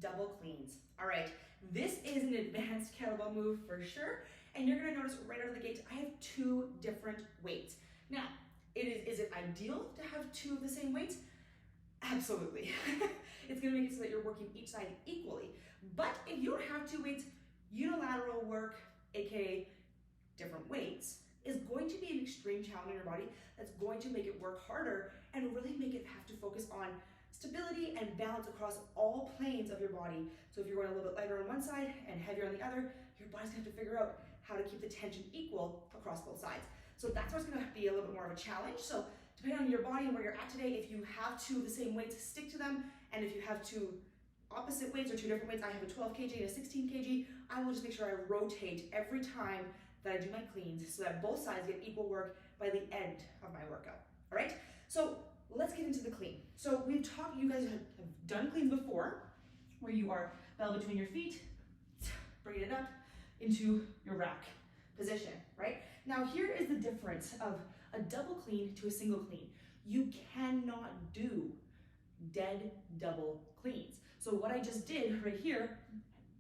double cleans. All right, this is an advanced kettlebell move for sure, and you're gonna notice right out of the gate, I have 2 different weights. Now, is it ideal to have 2 of the same weights? Absolutely. It's gonna make it so that you're working each side equally. But if you don't have 2 weights, unilateral work, AKA different weights, is going to be an extreme challenge in your body that's going to make it work harder and really make it have to focus on stability and balance across all planes of your body. So if you're going a little bit lighter on one side and heavier on the other, your body's gonna have to figure out how to keep the tension equal across both sides. So that's what's gonna be a little bit more of a challenge. So depending on your body and where you're at today, if you have 2 of the same weights, stick to them. And if you have 2 opposite weights or 2 different weights, I have a 12 kg and a 16 kg, I will just make sure I rotate every time that I do my cleans so that both sides get equal work by the end of my workout. All right, so let's get into the clean. So we've talked, you guys have done cleans before, where you are bell between your feet, bringing it up into your rack position, right? Now here is the difference of a double clean to a single clean. You cannot do dead double cleans. So what I just did right here,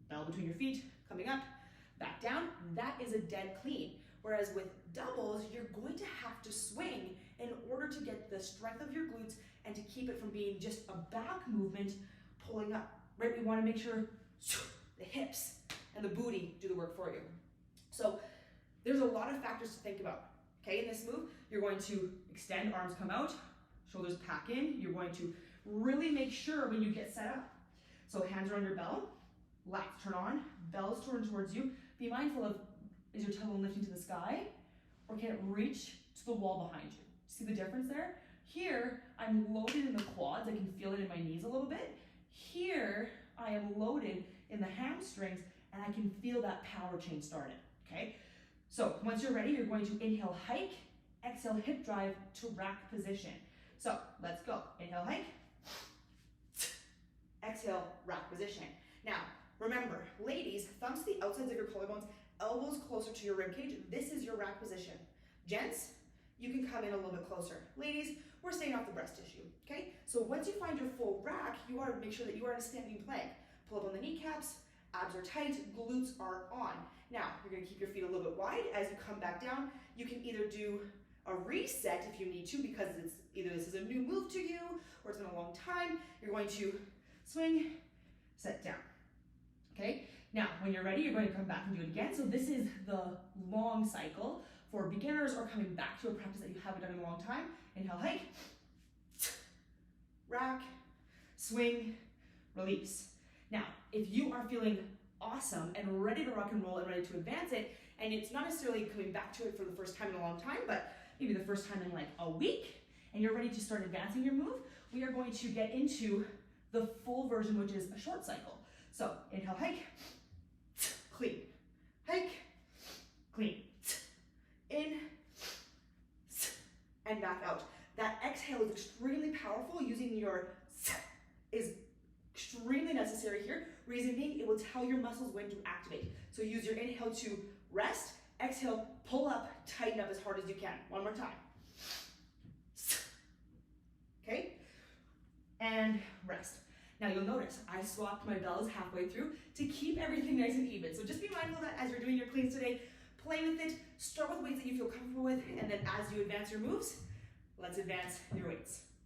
bell between your feet, coming up, back down, that is a dead clean. Whereas with doubles, you're going to have to swing in order to get the strength of your glutes and to keep it from being just a back movement pulling up, right? We wanna make sure the hips and the booty do the work for you. So there's a lot of factors to think about, okay? In this move, you're going to extend, arms come out, shoulders pack in. You're going to really make sure when you get set up. So hands are on your bell, lats turn on, bells turn towards you. Be mindful of, is your tailbone lifting to the sky or can it reach to the wall behind you? See the difference there? Here, I'm loaded in the quads. I can feel it in my knees a little bit. Here, I am loaded in the hamstrings and I can feel that power change started, okay? So once you're ready, you're going to inhale, hike, exhale, hip drive to rack position. So let's go. Inhale, hike, exhale, rack position. Now, remember, ladies, thumbs to the outsides of your collarbones, elbows closer to your rib cage. This is your rack position. Gents, you can come in a little bit closer. Ladies, we're staying off the breast tissue, okay? So once you find your full rack, you want to make sure that you are in a standing plank. Pull up on the kneecaps, abs are tight, glutes are on. Now, you're gonna keep your feet a little bit wide. As you come back down, you can either do a reset if you need to, because it's either this is a new move to you or it's been a long time. You're going to swing, set down, okay? Now, when you're ready, you're going to come back and do it again. So this is the long cycle for beginners or coming back to a practice that you haven't done in a long time. Inhale, hike, rack, swing, release. Now, if you are feeling awesome and ready to rock and roll and ready to advance it, and it's not necessarily coming back to it for the first time in a long time, but maybe the first time in like a week, and you're ready to start advancing your move, we are going to get into the full version, which is a short cycle. So inhale, hike, clean, hike, clean, in, and back out. That exhale is extremely powerful. Using your is extremely necessary here. Reason being, it will tell your muscles when to activate. So use your inhale to rest, exhale, pull up, tighten up as hard as you can. One more time. Okay? And rest. Now you'll notice I swapped my bells halfway through to keep everything nice and even. So just be mindful that as you're doing your cleans today, play with it, start with weights that you feel comfortable with, and then as you advance your moves, let's advance your weights.